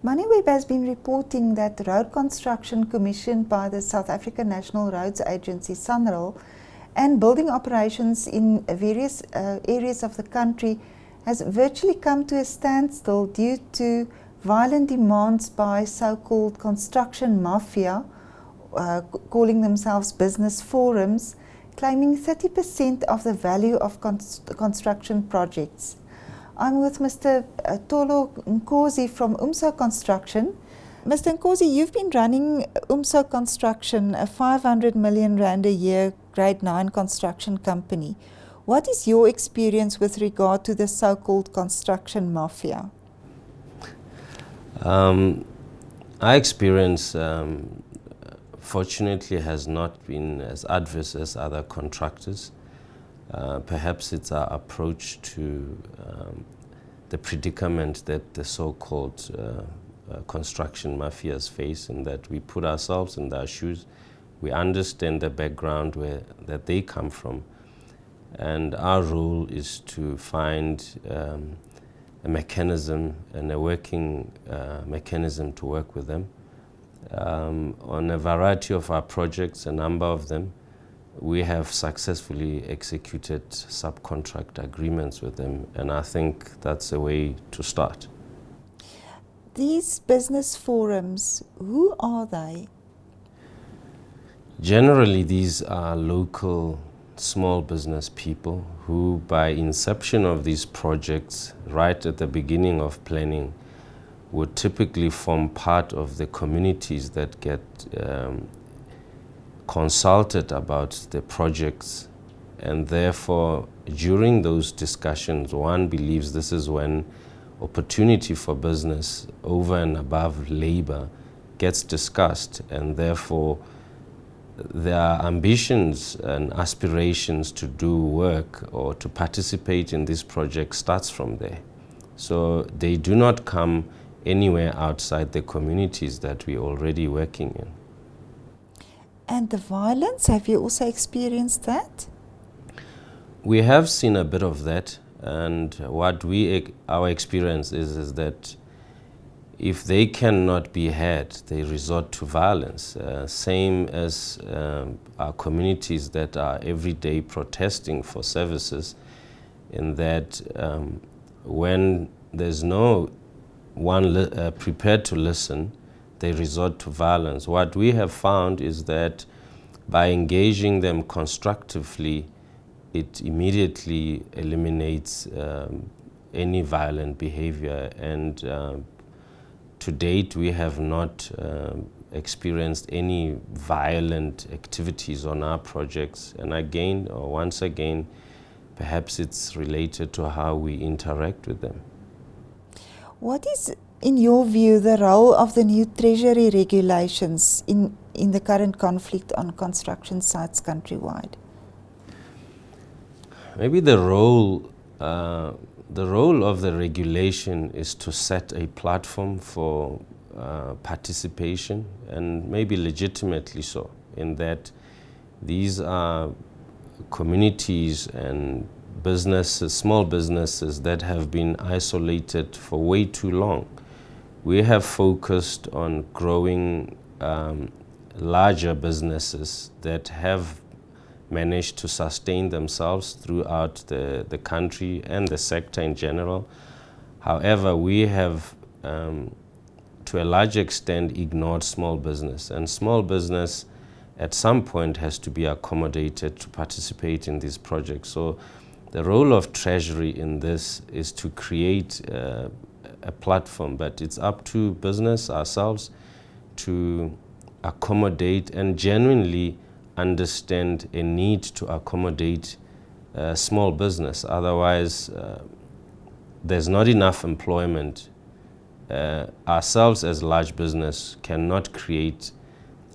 Moneyweb has been reporting that road construction commissioned by the South African National Roads Agency, SANRAL, and building operations in various areas of the country has virtually come to a standstill due to violent demands by so-called construction mafia, calling themselves business forums, claiming 30% of the value of construction projects. I'm with Mr. Tolo Nkosi from Umso Construction. Mr. Nkosi, you've been running Umso Construction, a 500 million rand a year grade 9 construction company. What is your experience with regard to the so-called construction mafia? Our experience, fortunately, has not been as adverse as other contractors. Perhaps it's our approach to the predicament that the so-called construction mafias face, in that we put ourselves in their shoes. We understand the background that they come from, and our role is to find a mechanism and a working mechanism to work with them. On a variety of our projects, a number of them, we have successfully executed subcontract agreements with them, and I think that's a way to start. These business forums, who are they? Generally, these are local small business people who, by inception of these projects, right at the beginning of planning, would typically form part of the communities that get consulted about the projects, and therefore during those discussions one believes this is when opportunity for business over and above labor gets discussed, and therefore their ambitions and aspirations to do work or to participate in this project starts from there. So they do not come anywhere outside the communities that we're already working in. And the violence, have you also experienced that? We have seen a bit of that, and what our experience is that if they cannot be had, they resort to violence. Same as our communities that are every day protesting for services, in that when there's no one prepared to listen, they resort to violence. What we have found is that by engaging them constructively, it immediately eliminates any violent behavior, and to date we have not experienced any violent activities on our projects. And again, or once again, perhaps it's related to how we interact with them. What is, in your view, the role of the new Treasury regulations in the current conflict on construction sites countrywide? Maybe the role of the regulation is to set a platform for participation, and maybe legitimately so, in that these are communities and businesses, small businesses that have been isolated for way too long. We have focused on growing larger businesses that have managed to sustain themselves throughout the country and the sector in general. However, we have to a large extent ignored small business, and small business at some point has to be accommodated to participate in these projects. So the role of Treasury in this is to create a platform, but it's up to business ourselves to accommodate and genuinely understand a need to accommodate small business. Otherwise, there's not enough employment. Ourselves as large business cannot create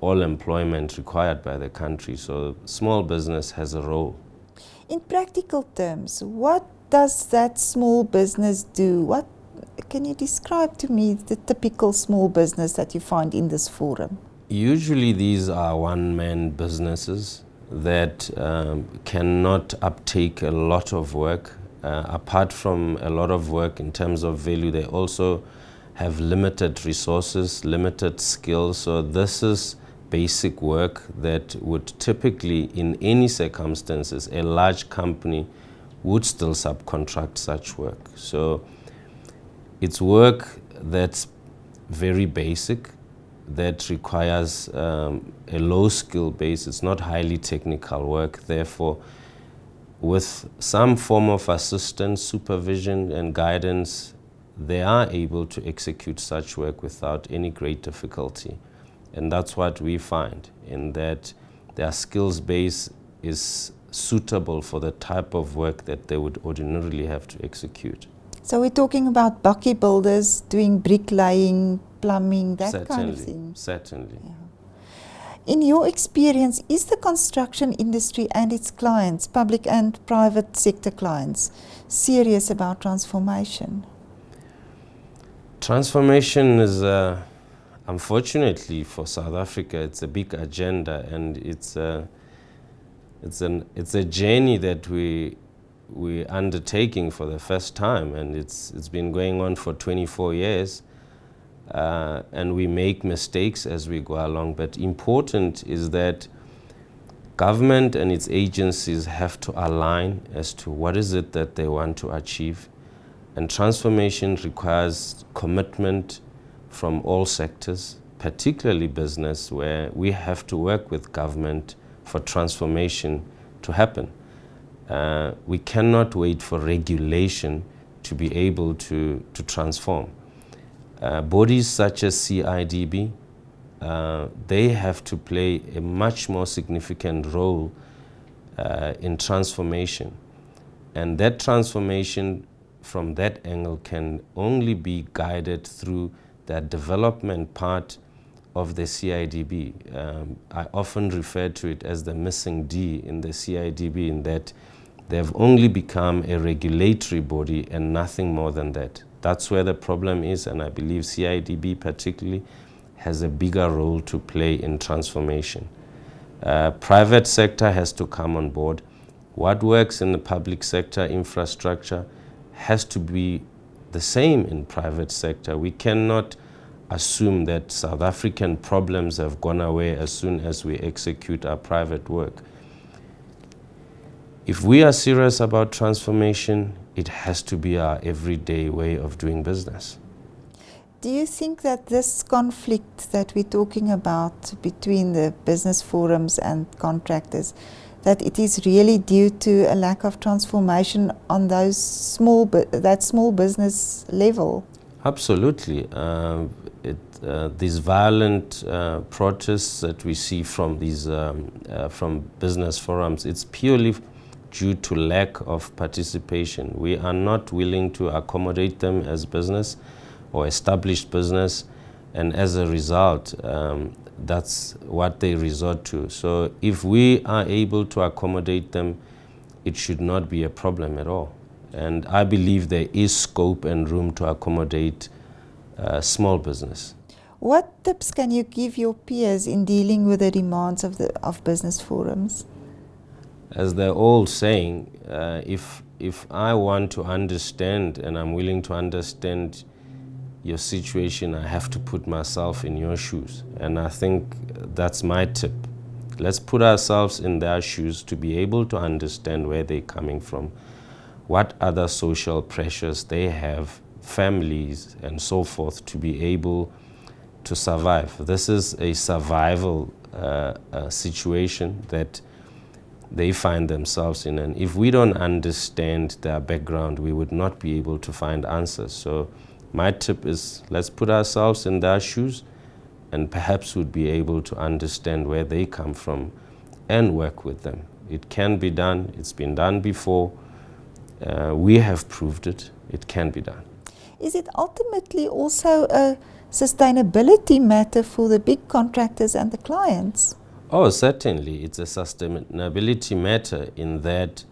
all employment required by the country. So small business has a role. In practical terms, what does that small business do? Can you describe to me the typical small business that you find in this forum? Usually these are one-man businesses that cannot uptake a lot of work. Apart from a lot of work in terms of value, they also have limited resources, limited skills. So this is basic work that would typically, in any circumstances, a large company would still subcontract such work. So it's work that's very basic, that requires a low skill base. It's not highly technical work. Therefore, with some form of assistance, supervision, and guidance, they are able to execute such work without any great difficulty. And that's what we find, in that their skills base is suitable for the type of work that they would ordinarily have to execute. So we're talking about bakkie builders doing bricklaying, plumbing, that kind of thing. Certainly. Yeah. In your experience, is the construction industry and its clients, public and private sector clients, serious about transformation? Transformation is, unfortunately for South Africa, it's a big agenda, and it's a journey that we're undertaking for the first time, and it's been going on for 24 years. And we make mistakes as we go along, but important is that government and its agencies have to align as to what is it that they want to achieve. And transformation requires commitment from all sectors, particularly business, where we have to work with government for transformation to happen. We cannot wait for regulation to be able to transform. Bodies such as CIDB, they have to play a much more significant role in transformation. And that transformation from that angle can only be guided through the development part of the CIDB. I often refer to it as the missing D in the CIDB, in that they've only become a regulatory body and nothing more than that. That's where the problem is, and I believe CIDB particularly has a bigger role to play in transformation. Private sector has to come on board. What works in the public sector infrastructure has to be the same in private sector. We cannot assume that South African problems have gone away as soon as we execute our private work. If we are serious about transformation, it has to be our everyday way of doing business. Do you think that this conflict that we're talking about between the business forums and contractors, that it is really due to a lack of transformation on that small business level? Absolutely. These violent protests that we see from these from business forums, it's purely due to lack of participation. We are not willing to accommodate them as business or established business, and as a result, that's what they resort to. So if we are able to accommodate them, it should not be a problem at all. And I believe there is scope and room to accommodate small business. What tips can you give your peers in dealing with the demands of business forums? As they're all saying, if I want to understand and I'm willing to understand your situation, I have to put myself in your shoes. And I think that's my tip. Let's put ourselves in their shoes to be able to understand where they're coming from, what other social pressures they have, families and so forth, to be able to survive. This is a survival situation that they find themselves in, and if we don't understand their background, we would not be able to find answers. So my tip is, let's put ourselves in their shoes, and perhaps we'd be able to understand where they come from and work with them. It can be done. It's been done before. We have proved it. It can be done. Is it ultimately also a sustainability matter for the big contractors and the clients? Oh, certainly. It's a sustainability matter in that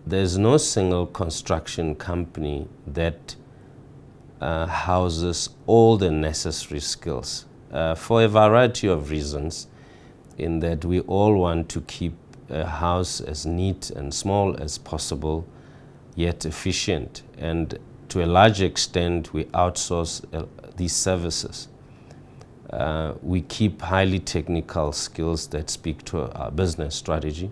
there's no single construction company that houses all the necessary skills for a variety of reasons, in that we all want to keep a house as neat and small as possible, yet efficient. And to a large extent, we outsource these services. We keep highly technical skills that speak to our business strategy.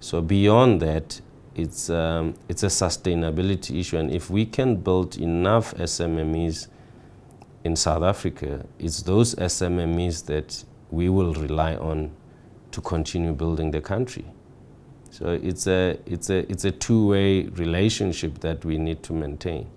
So beyond that, it's a sustainability issue, and if we can build enough SMMEs in South Africa, it's those SMMEs that we will rely on to continue building the country. So it's a two-way relationship that we need to maintain.